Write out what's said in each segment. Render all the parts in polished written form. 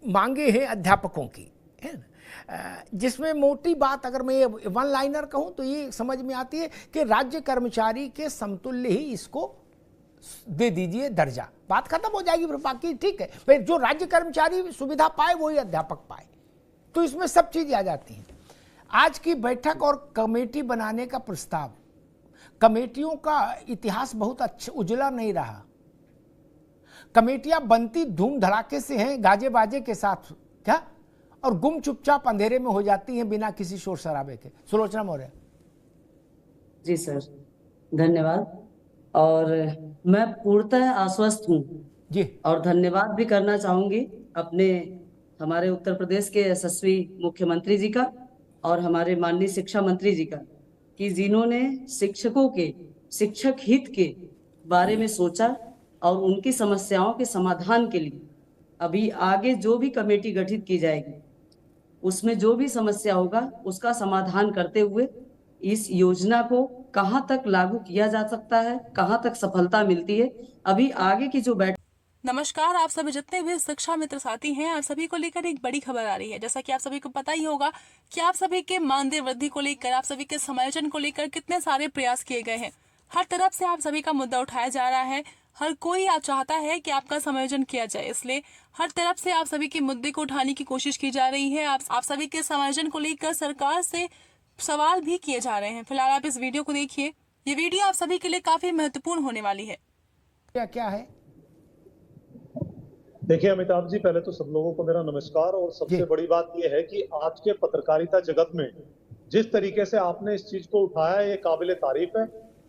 मांगे हैं अध्यापकों की, है ना, जिसमें मोटी बात अगर मैं वन लाइनर कहूं तो ये समझ में आती है कि राज्य कर्मचारी के समतुल्य ही इसको दे दीजिए दर्जा, बात खत्म हो जाएगी। फिर बाकी ठीक है, फिर जो राज्य कर्मचारी सुविधा पाए वही अध्यापक पाए, तो इसमें सब चीजें आ जाती हैं। आज की बैठक और कमेटी बनाने का प्रस्ताव, कमेटियों का इतिहास बहुत अच्छा उजला नहीं रहा। कमेटियां बनती धूम धड़ाके से हैं, गाजे बाजे के साथ क्या, और गुम चुपचाप अंधेरे में हो जाती हैं बिना किसी शोर शराबे के। सुलोचना मौर्य। जी सर, धन्यवाद। और मैं पूर्णतः आश्वस्त हूँ जी, और धन्यवाद भी करना चाहूंगी अपने हमारे उत्तर प्रदेश के यशस्वी मुख्यमंत्री जी का और हमारे माननीय शिक्षा मंत्री जी का, कि जिन्होंने शिक्षकों के शिक्षक हित के बारे में सोचा और उनकी समस्याओं के समाधान के लिए अभी आगे जो भी कमेटी गठित की जाएगी उसमें जो भी समस्या होगा उसका समाधान करते हुए इस योजना को कहां तक लागू किया जा सकता है, कहां तक सफलता मिलती है, अभी आगे की जो बैठ। नमस्कार, आप सभी जितने भी शिक्षा मित्र साथी हैं, आप सभी को लेकर एक बड़ी खबर आ रही है। जैसा कि आप सभी को पता ही होगा कि आप सभी के मानदेय वृद्धि को लेकर, आप सभी के समायोजन को लेकर कितने सारे प्रयास किए गए हैं। हर तरफ से आप सभी का मुद्दा उठाया जा रहा है। हर कोई आप चाहता है कि आपका समायोजन किया जाए, इसलिए हर तरफ से आप सभी के मुद्दे को उठाने की कोशिश की जा रही है। आप सभी के समायोजन को लेकर सरकार से सवाल भी किए जा रहे हैं। फिलहाल आप इस वीडियो को देखिए, ये वीडियो आप सभी के लिए काफी महत्वपूर्ण होने वाली है। क्या है? देखिए अमिताभ जी, पहले तो सब लोगों को मेरा नमस्कार। और सबसे बड़ी बात यह है कि आज के पत्रकारिता जगत में जिस तरीके से आपने इस चीज को उठाया, ये काबिले तारीफ है।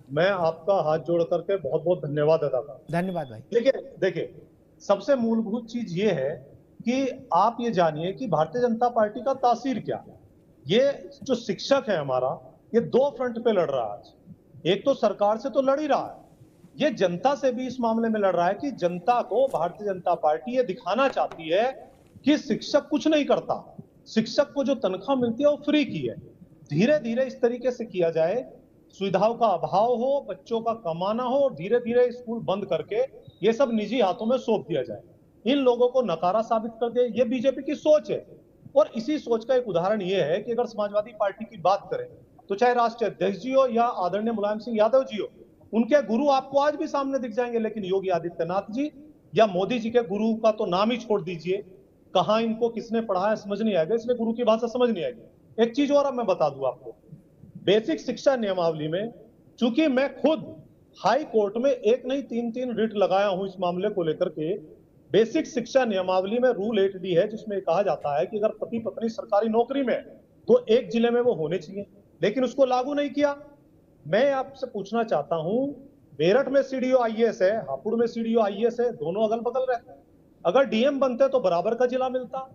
मैं आपका हाथ जोड़ करके बहुत बहुत धन्यवाद अदा करता हूं। धन्यवाद भाई। देखिए सबसे मूलभूत चीज ये है कि आप ये जानिए कि भारतीय जनता पार्टी का तासीर क्या है। ये जो शिक्षक है हमारा, ये दो फ्रंट पे लड़ रहा है आज। एक तो सरकार से तो लड़ ही रहा है, ये जनता से भी इस मामले में लड़ रहा है कि जनता को भारतीय जनता पार्टी ये दिखाना चाहती है कि शिक्षक कुछ नहीं करता, शिक्षक को जो तनख्वाह मिलती है वो फ्री की है। धीरे धीरे इस तरीके से किया जाए, सुविधाओं का अभाव हो, बच्चों का कमाना हो, और धीरे धीरे स्कूल बंद करके ये सब निजी हाथों में सौंप दिया जाए, इन लोगों को नकारा साबित कर दे। ये बीजेपी की सोच है। और इसी सोच का एक उदाहरण ये है कि अगर समाजवादी पार्टी की बात करें तो चाहे राष्ट्रीय अध्यक्ष जी हो या आदरणीय मुलायम सिंह यादव जी हो, उनके गुरु आपको आज भी सामने दिख जाएंगे। लेकिन योगी आदित्यनाथ जी या मोदी जी के गुरु का तो नाम ही छोड़ दीजिए, कहां इनको किसने पढ़ाया समझ नहीं आएगा, इसलिए गुरु की भाषा समझ नहीं आएगी। एक चीज और अब मैं बता दूं आपको, बेसिक शिक्षा नियमावली में, चूंकि मैं खुद हाई कोर्ट में एक नहीं तीन रिट लगाया हूं इस मामले को लेकर के, बेसिक शिक्षा नियमावली में रूल 8D है जिसमें कहा जाता है कि अगर पति पत्नी सरकारी नौकरी में है तो एक जिले में वो होने चाहिए, लेकिन उसको लागू नहीं किया। मैं आपसे पूछना चाहता हूं, मेरठ में सीडीओ आईएएस है, हापुड़ में सीडीओ आईएएस है, दोनों अगल बगल रहते हैं। अगर डीएम बनते तो बराबर का जिला मिलता।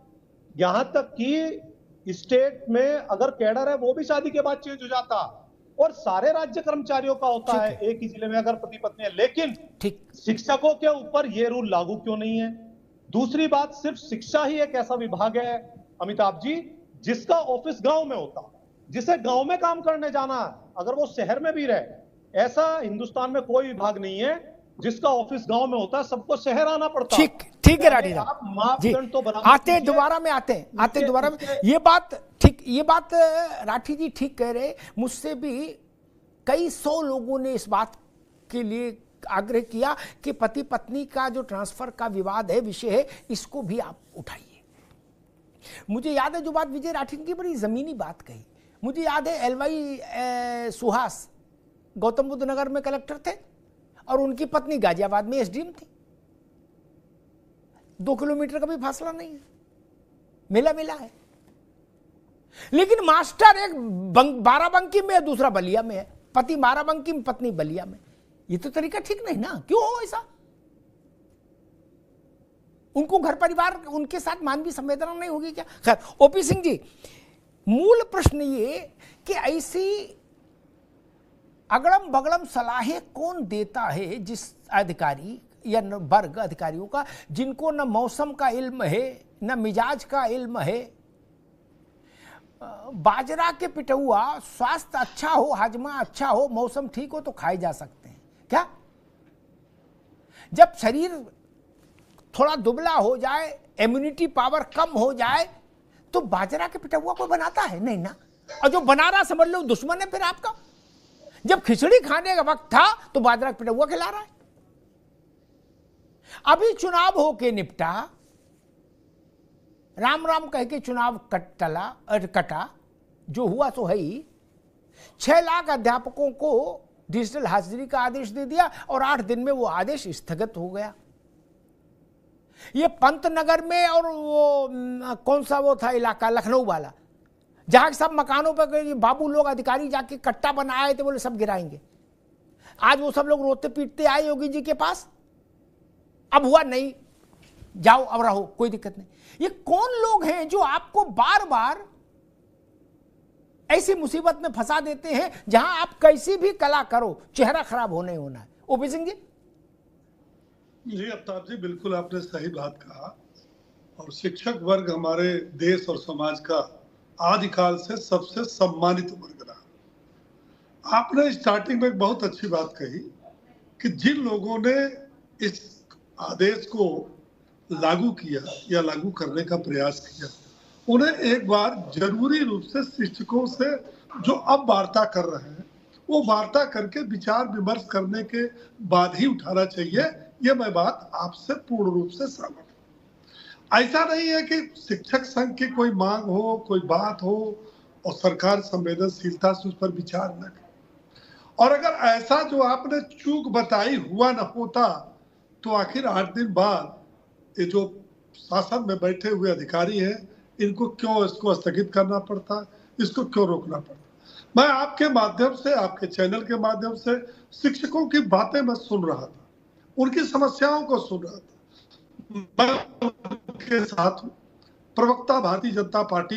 यहां तक कि स्टेट में अगर कैडर है वो भी शादी के बाद चेंज हो जाता, और सारे राज्य कर्मचारियों का होता है एक ही जिले में अगर पति पत्नी है। लेकिन शिक्षकों के ऊपर ये रूल लागू क्यों नहीं है? दूसरी बात, सिर्फ शिक्षा ही एक ऐसा विभाग है अमिताभ जी जिसका ऑफिस गांव में होता, जिसे गांव में काम करने जाना है अगर वो शहर में भी रहे, ऐसा हिंदुस्तान में कोई विभाग नहीं है जिसका ऑफिस गांव में होता है, सबको शहर आना पड़ता है। ठीक है राठी साहब, मापदंड तो आते दोबारा में आते दोबारा में। ये बात राठी जी ठीक कह रहे। मुझसे भी कई 100 लोगों ने इस बात के लिए आग्रह किया कि पति पत्नी का जो ट्रांसफर का विवाद है, विषय है, इसको भी आप उठाइए। मुझे याद है जो बात विजय राठी की बड़ी जमीनी बात कही, मुझे याद है एलवाई सुहास गौतम बुद्ध नगर में कलेक्टर थे और उनकी पत्नी गाजियाबाद में एसडीएम थी। 2 किलोमीटर का भी फासला नहीं है, मिला है। लेकिन मास्टर एक बाराबंकी में है, दूसरा बलिया में है, पति बाराबंकी में, पत्नी बलिया में। ये तो तरीका ठीक नहीं ना, क्यों हो ऐसा? उनको घर परिवार, उनके साथ मानवीय संवेदना नहीं होगी क्या? खैर, ओपी सिंह जी, मूल प्रश्न ये कि ऐसी अगड़म बगड़म सलाहें कौन देता है, जिस अधिकारी या वर्ग अधिकारियों का जिनको न मौसम का इल्म है न मिजाज का इल्म है। बाजरा के पिटुआ, स्वास्थ्य अच्छा हो, हाजमा अच्छा हो, मौसम ठीक हो तो खाए जा सकते हैं क्या? जब शरीर थोड़ा दुबला हो जाए, इम्यूनिटी पावर कम हो जाए, तो बाजरा के पिटा हुआ कोई बनाता है नहीं ना। और जो बना रहा समझ लो दुश्मन है फिर आपका। जब खिचड़ी खाने का वक्त था तो बाजरा का पिटा हुआ खिला रहा है। अभी चुनाव होके निपटा, राम राम कह के चुनाव कटा, जो हुआ सो है ही। 6 लाख अध्यापकों को डिजिटल हाजिरी का आदेश दे दिया और 8 दिन में वो आदेश स्थगित हो गया। ये पंतनगर में और वो कौन सा वो था इलाका लखनऊ वाला, जहां सब मकानों पर बाबू लोग अधिकारी जाके कट्टा बनाए थे, बोले सब गिराएंगे। आज वो सब लोग रोते पीटते आए योगी जी के पास, अब हुआ नहीं, जाओ अब रहो, कोई दिक्कत नहीं। ये कौन लोग हैं जो आपको बार बार ऐसी मुसीबत में फंसा देते हैं जहां आप कैसी भी कला करो चेहरा खराब होने होना है। ओपी सिंह जी आफ्ताब जी, बिल्कुल आपने सही बात कहा। और शिक्षक वर्ग हमारे देश और समाज का आदिकाल से सबसे सम्मानित वर्ग रहा। आपने स्टार्टिंग में एक बहुत अच्छी बात कही कि जिन लोगों ने इस आदेश को लागू किया या लागू करने का प्रयास किया, उन्हें एक बार जरूरी रूप से शिक्षकों से जो अब वार्ता कर रहे हैं वो वार्ता करके विचार विमर्श करने के बाद ही उठाना चाहिए। ये मैं बात आपसे पूर्ण रूप से सहमत हूं। ऐसा नहीं है कि शिक्षक संघ की कोई मांग हो, कोई बात हो और सरकार संवेदनशीलता से उस पर विचार न करे। और अगर ऐसा जो आपने चूक बताई हुआ न होता तो आखिर 8 दिन बाद ये जो शासन में बैठे हुए अधिकारी हैं, इनको क्यों इसको स्थगित करना पड़ता, इसको क्यों रोकना पड़ता। मैं आपके माध्यम से, आपके चैनल के माध्यम से शिक्षकों की बातें मैं सुन रहा था, उनकी समस्याओं को सुन रहा था। मैं उनके साथ हूं। प्रवक्ता भारतीय जनता पार्टी